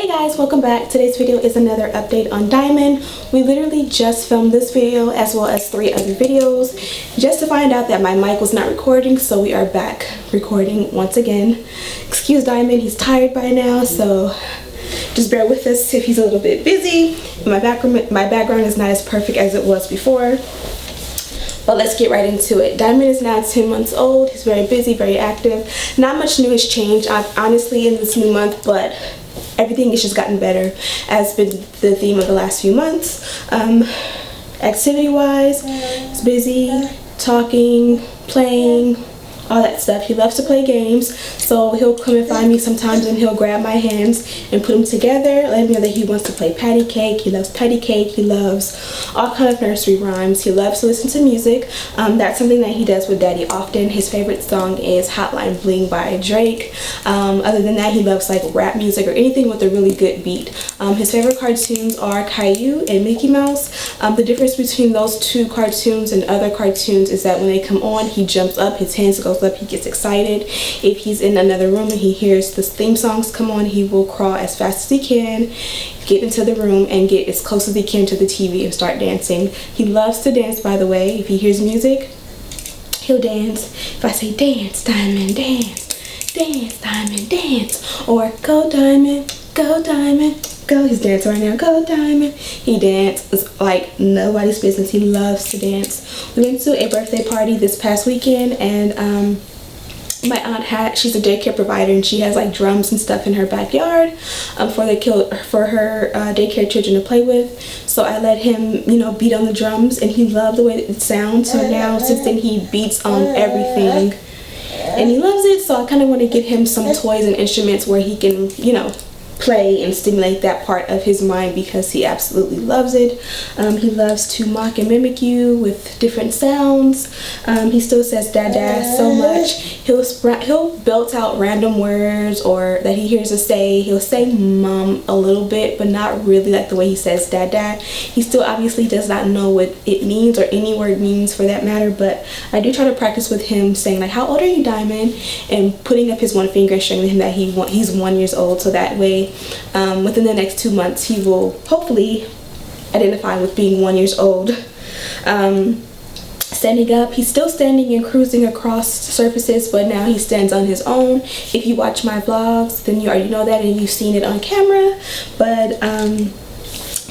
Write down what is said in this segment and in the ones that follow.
Hey guys, welcome back. Today's video is another update on Diamond. We literally just filmed this video as well as 3 other videos just to find out that my mic was not recording, so we are back recording once again. Excuse Diamond, he's tired by now, so just bear with us if he's a little bit busy. My background is not as perfect as it was before. But let's get right into it. Diamond is now 10 months old. He's very busy, very active. Not much new has changed, honestly, in this new month, but everything has just gotten better, as been the theme of the last few months. Activity-wise, he's busy, talking, playing, all that stuff. He loves to play games, so he'll come and find me sometimes and he'll grab my hands and put them together, let me know that he wants to play patty cake. He loves patty cake. He loves all kind of nursery rhymes. He loves to listen to music. That's something that he does with Daddy often. His favorite song is Hotline Bling by Drake. Other than that, he loves like rap music or anything with a really good beat. His favorite cartoons are Caillou and Mickey Mouse. The difference between those 2 cartoons and other cartoons is that when they come on, he jumps up, his hands goes up, he gets excited. If he's in another room and he hears the theme songs come on, he will crawl as fast as he can, get into the room and get as close as he can to the TV and start dancing. He loves to dance, by the way. If he hears music, he'll dance. If I say dance, Diamond, dance, dance, Diamond, dance, or go Diamond, go Diamond, go. He's dancing right now. Go Diamond. He dances like nobody's business. He loves to dance. We went to a birthday party this past weekend, and my aunt she's a daycare provider, and she has like drums and stuff in her backyard for her daycare children to play with. So I let him, beat on the drums, and he loved the way that it sounds. So now since then he beats on everything, and he loves it. So I kind of want to get him some toys and instruments where he can, play and stimulate that part of his mind, because he absolutely loves it. He loves to mock and mimic you with different sounds. He still says dada so much. He'll belt out random words or that he hears us say. He'll say mom a little bit, but not really like the way he says dada. He still obviously does not know what it means, or any word means for that matter, but I do try to practice with him saying like, how old are you, Diamond? And putting up his one finger and showing him that he's 1 year old, so that way within the next 2 months he will hopefully identify with being 1 year old. Standing up, he's still standing and cruising across surfaces, but now he stands on his own. If you watch my vlogs, then you already know that and you've seen it on camera. But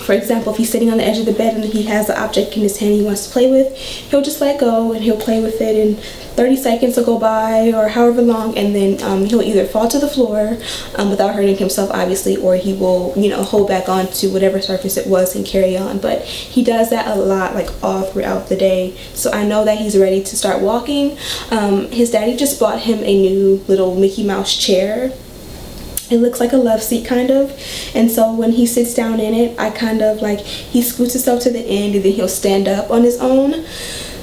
for example, if he's sitting on the edge of the bed and he has the object in his hand he wants to play with, he'll just let go and he'll play with it, and 30 seconds will go by or however long, and then he'll either fall to the floor without hurting himself obviously, or he will hold back on to whatever surface it was and carry on. But he does that a lot, like all throughout the day, so I know that he's ready to start walking. His daddy just bought him a new little Mickey Mouse chair. It looks like a love seat kind of, and so when he sits down in it, I kind of like, he scoots himself to the end and then he'll stand up on his own.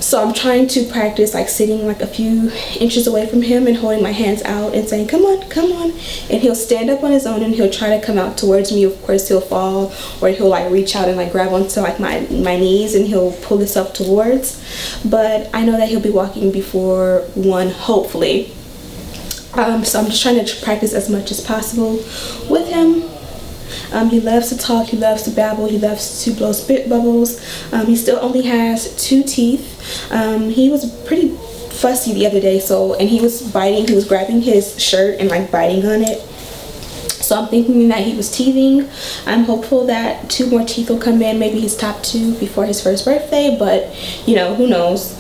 So I'm trying to practice like sitting like a few inches away from him and holding my hands out and saying come on, come on, and he'll stand up on his own and he'll try to come out towards me. Of course he'll fall, or he'll like reach out and like grab onto like my knees and he'll pull himself towards, but I know that he'll be walking before 1, hopefully. So I'm just trying to practice as much as possible with him. He loves to talk, he loves to babble, he loves to blow spit bubbles. He still only has 2 teeth. He was pretty fussy the other day, and he was grabbing his shirt and like biting on it. So I'm thinking that he was teething. I'm hopeful that 2 more teeth will come in, maybe his top 2 before his first birthday, but who knows.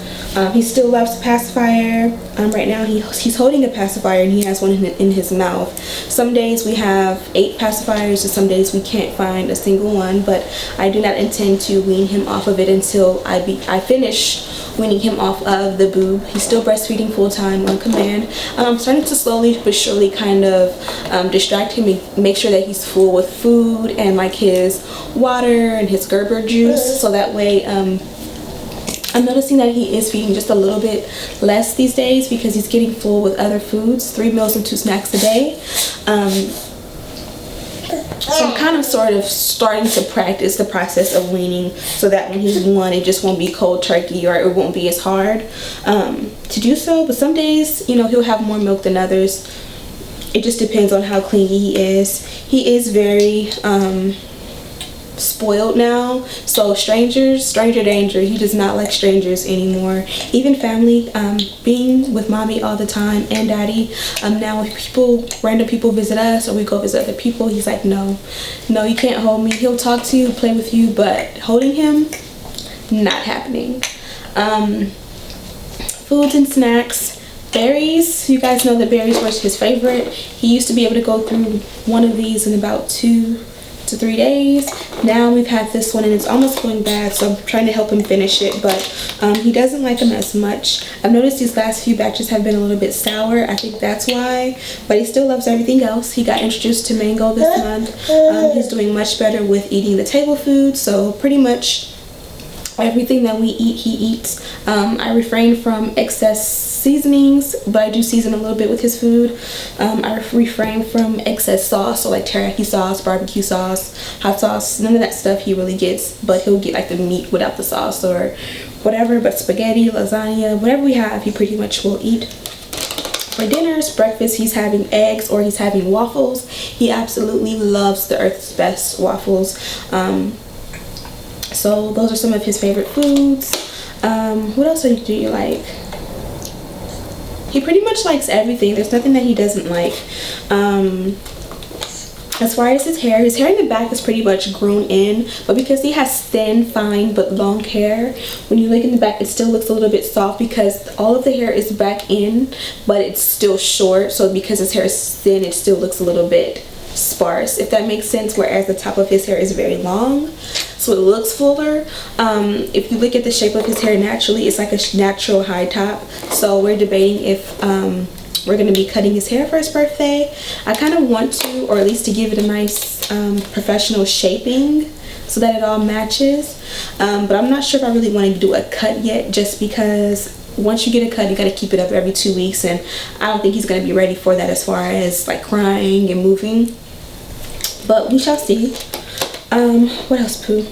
He still loves a pacifier. Right now he's holding a pacifier and he has one in his mouth. Some days we have 8 pacifiers and some days we can't find a single one, but I do not intend to wean him off of it until I finish weaning him off of the boob. He's still breastfeeding full time on command. I'm starting to slowly but surely kind of distract him and make sure that he's full with food and like his water and his Gerber juice, so that way I'm noticing that he is feeding just a little bit less these days because he's getting full with other foods, 3 meals and 2 snacks a day. So I'm kind of sort of starting to practice the process of weaning, so that when he's 1, it just won't be cold turkey, or it won't be as hard to do so. But some days, he'll have more milk than others. it just depends on how clingy he is. He is very spoiled now, so stranger danger. He does not like strangers anymore. Even family, being with mommy all the time and daddy, now if random people visit us or we go visit other people, he's like, no, you can't hold me. He'll talk to you, play with you, but holding him, not happening. Foods and snacks. Berries, you guys know that berries was his favorite. He used to be able to go through one of these in about 2 to 3 days. Now we've had this one and it's almost going bad, so I'm trying to help him finish it, but he doesn't like them as much. I've noticed these last few batches have been a little bit sour. I think that's why, but he still loves everything else. He got introduced to mango this month. He's doing much better with eating the table food, so pretty much everything that we eat, he eats. I refrain from excess seasonings, but I do season a little bit with his food. I refrain from excess sauce, so like teriyaki sauce, barbecue sauce, hot sauce. None of that stuff he really gets, but he'll get like the meat without the sauce or whatever. But spaghetti, lasagna, whatever we have, he pretty much will eat. For dinners, breakfast, he's having eggs or he's having waffles. He absolutely loves the Earth's Best waffles. So those are some of his favorite foods. What else do you like? He pretty much likes everything. There's nothing that he doesn't like. As far as his hair in the back is pretty much grown in, but because he has thin, fine, but long hair, when you look in the back, it still looks a little bit soft because all of the hair is back in, but it's still short. So because his hair is thin, it still looks a little bit sparse, if that makes sense, whereas the top of his hair is very long, so it looks fuller. If you look at the shape of his hair naturally, it's like a natural high top, so we're debating if we're going to be cutting his hair for his birthday. I kind of want to, or at least to give it a nice professional shaping so that it all matches, but I'm not sure if I really want to do a cut yet, just because once you get a cut, you got to keep it up every 2 weeks, and I don't think he's going to be ready for that as far as like crying and moving, but we shall see. What else, Pooh?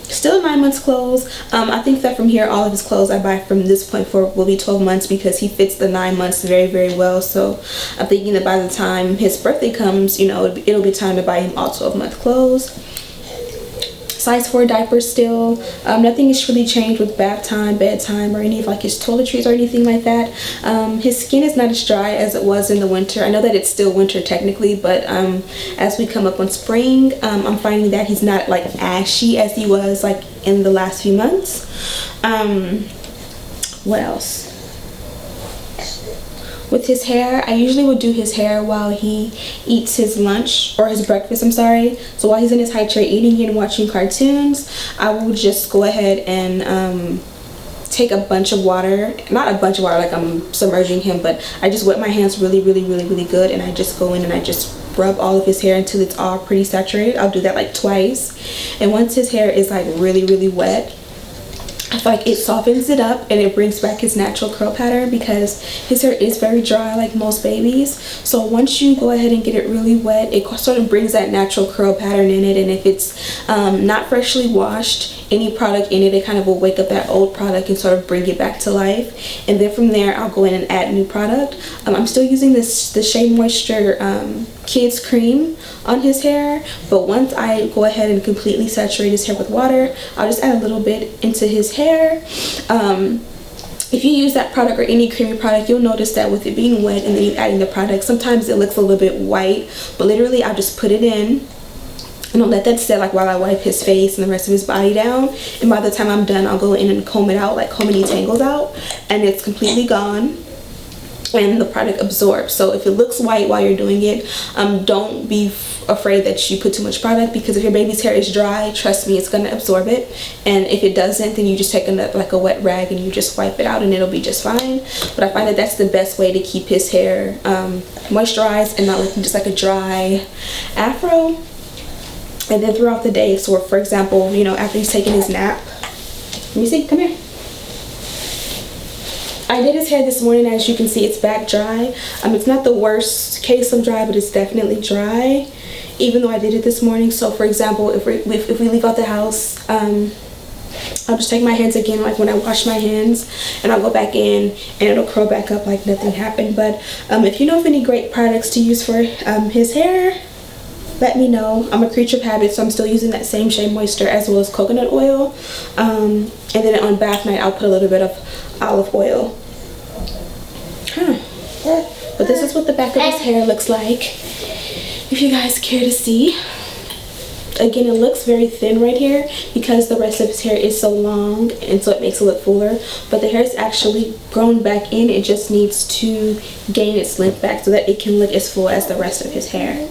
Still 9 months clothes. I think that from here, all of his clothes I buy from this point forward will be 12 months because he fits the 9 months very, very well. So I'm thinking that by the time his birthday comes, you know, it'll be time to buy him all 12-month clothes. Size 4 diapers still. Nothing has really changed with bath time, bedtime, or any of like his toiletries or anything like that. His skin is not as dry as it was in the winter. I know that it's still winter technically, but as we come up on spring, I'm finding that he's not like ashy as he was like in the last few months. What else? With his hair, I usually would do his hair while he eats his lunch, or his breakfast, I'm sorry. So while he's in his high chair eating and watching cartoons, I will just go ahead and take a bunch of water, not a bunch of water like I'm submerging him, but I just wet my hands really good, and I just go in and I just rub all of his hair until it's all pretty saturated. I'll do that like twice, and once his hair is like really wet, I feel like it softens it up and it brings back his natural curl pattern, because his hair is very dry like most babies. So once you go ahead and get it really wet, it sort of brings that natural curl pattern in it, and if it's not freshly washed, any product in it, it kind of will wake up that old product and sort of bring it back to life. And then from there, I'll go in and add new product. I'm still using the Shea Moisture Kids Cream on his hair, but once I go ahead and completely saturate his hair with water, I'll just add a little bit into his hair. If you use that product or any creamy product, you'll notice that with it being wet and then you adding the product, sometimes it looks a little bit white, but literally I'll just put it in and I'll let that set like while I wipe his face and the rest of his body down, and by the time I'm done, I'll go in and comb it out, like comb any tangles out, and it's completely gone and the product absorbs. So if it looks white while you're doing it, don't be afraid that you put too much product, because if your baby's hair is dry, trust me, it's going to absorb it, and if it doesn't, then you just take like a wet rag and you just wipe it out and it'll be just fine. But I find that that's the best way to keep his hair moisturized and not looking just like a dry afro. And then throughout the day, so for example, you know, after he's taking his nap, let me see, come here. I did his hair this morning. As you can see, it's back dry. It's not the worst case of dry, but it's definitely dry, even though I did it this morning. So for example, if we leave out the house, I'll just take my hands again like when I wash my hands, and I'll go back in and it'll curl back up like nothing happened. But if you know of any great products to use for his hair, let me know. I'm a creature of habit, so I'm still using that same Shea Moisture as well as coconut oil. And then on bath night, I'll put a little bit of olive oil. But this is what the back of his hair looks like, if you guys care to see. Again, it looks very thin right here because the rest of his hair is so long, and so it makes it look fuller. But the hair is actually grown back in. It just needs to gain its length back so that it can look as full as the rest of his hair.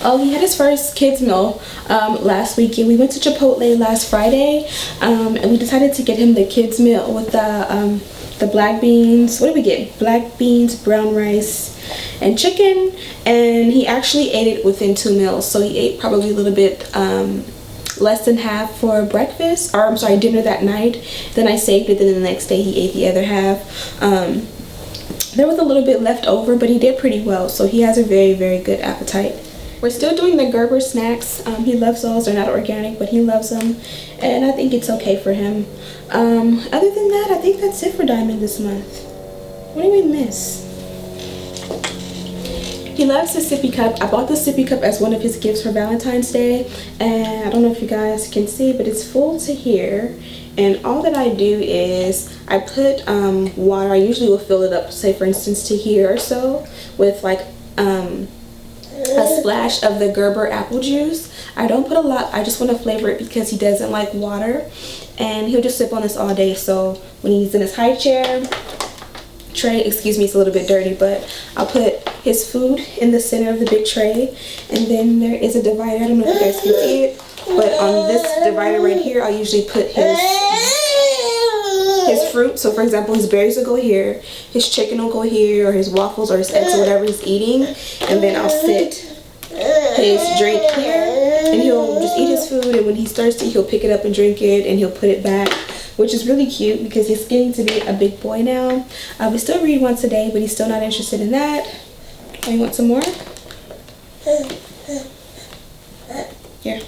Oh, he had his first kids meal last weekend. We went to Chipotle last Friday, and we decided to get him the kids meal with the black beans. What did we get? Black beans, brown rice, and chicken. And he actually ate it within 2 meals, so he ate probably a little bit less than half for breakfast, or I'm sorry, dinner that night. Then I saved it, then the next day he ate the other half. There was a little bit left over, but he did pretty well, so he has a very, very good appetite. We're still doing the Gerber snacks. He loves those. They're not organic, but he loves them, and I think it's okay for him. Other than that, I think that's it for Diamond this month. What did we miss? He loves the sippy cup. I bought the sippy cup as one of his gifts for Valentine's Day, and I don't know if you guys can see, but it's full to here. And all that I do is I put water. I usually will fill it up, say for instance to here or so, with like a splash of the Gerber apple juice. I don't put a lot. I just want to flavor it because he doesn't like water, and he'll just sip on this all day. So when he's in his high chair tray, excuse me, it's a little bit dirty, but I'll put his food in the center of the big tray, and then there is a divider. I don't know if you guys can see it, but on this divider right here, I'll usually put his fruit. So for example, his berries will go here, his chicken will go here, or his waffles or his eggs or whatever he's eating, and then I'll sit his drink here, and he'll just eat his food, and when he's thirsty he'll pick it up and drink it, and he'll put it back, which is really cute because he's getting to be a big boy now. We still read once a day, but he's still not interested in that. Oh, you want some more? Here.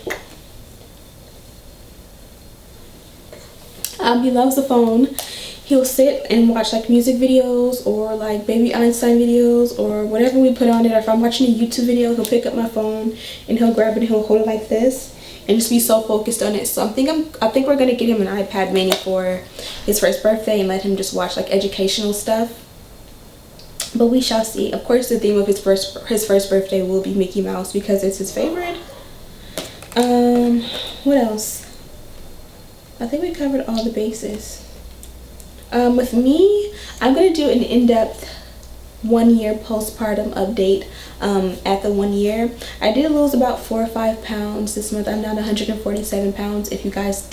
He loves the phone. He'll sit and watch like music videos or like Baby Einstein videos or whatever we put on it. Or if I'm watching a YouTube video, he'll pick up my phone and he'll grab it and he'll hold it like this and just be so focused on it. So I think we're gonna get him an iPad mini for his first birthday and let him just watch like educational stuff. But we shall see. Of course, the theme of his first birthday will be Mickey Mouse because it's his favorite. What else? I think we covered all the bases. With me, I'm gonna do an in-depth 1-year postpartum update at the 1 year. I did lose about 4 or 5 pounds this month. I'm down to 147 pounds. If you guys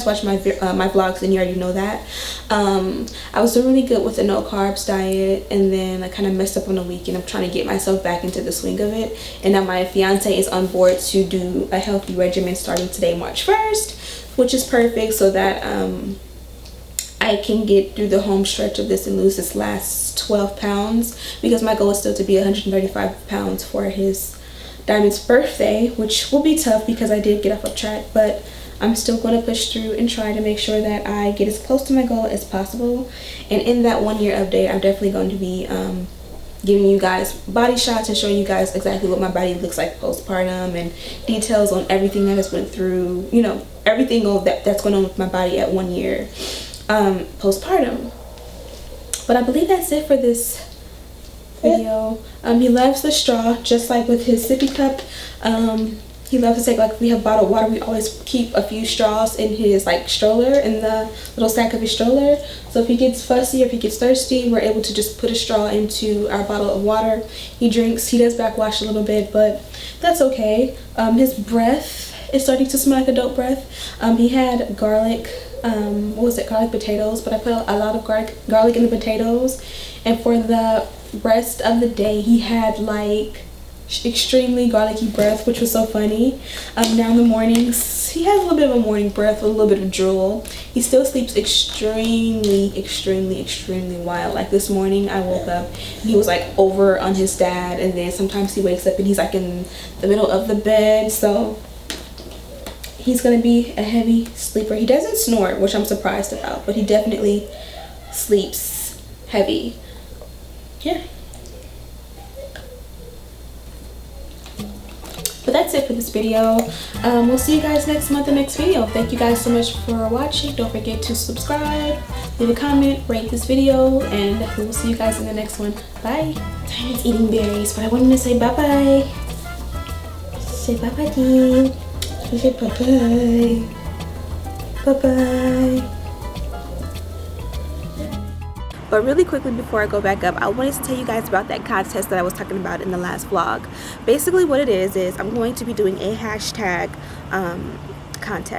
watch my vlogs, then you already know that. I was doing really good with the no carbs diet, and then I kind of messed up on the weekend. I'm trying to get myself back into the swing of it, and now my fiance is on board to do a healthy regimen starting today, March 1st, which is perfect so that I can get through the home stretch of this and lose this last 12 pounds, because my goal is still to be 135 pounds for his Diamond's birthday, which will be tough because I did get off of track, but I'm still going to push through and try to make sure that I get as close to my goal as possible. And in that 1 year update, I'm definitely going to be giving you guys body shots and showing you guys exactly what my body looks like postpartum and details on everything that has went through, you know, everything that's going on with my body at 1 year postpartum. But I believe that's it for this video. He loves the straw, just like with his sippy cup. He loves to take, like, we have bottled water, we always keep a few straws in his like stroller, in the little sack of his stroller. So if he gets fussy or if he gets thirsty, we're able to just put a straw into our bottle of water. He drinks. He does backwash a little bit, but that's okay. His breath is starting to smell like adult breath. He had garlic, garlic potatoes, but I put a lot of garlic in the potatoes, and for the rest of the day he had like extremely garlicky breath, which was so funny. Now in the mornings he has a little bit of a morning breath with a little bit of drool. He still sleeps extremely wild. Like this morning I woke up and he was like over on his dad, and then sometimes he wakes up and he's like in the middle of the bed. So he's gonna be a heavy sleeper. He doesn't snore, which I'm surprised about, but he definitely sleeps heavy. Yeah. But that's it for this video. We'll see you guys next month in the next video. Thank you guys so much for watching. Don't forget to subscribe, leave a comment, rate this video, and we will see you guys in the next one. Bye. Tiny's eating berries, but I wanted to say bye-bye. Say bye-bye, Dean. Say bye-bye. Bye-bye. But really quickly before I go back up, I wanted to tell you guys about that contest that I was talking about in the last vlog. Basically what it is I'm going to be doing a hashtag contest.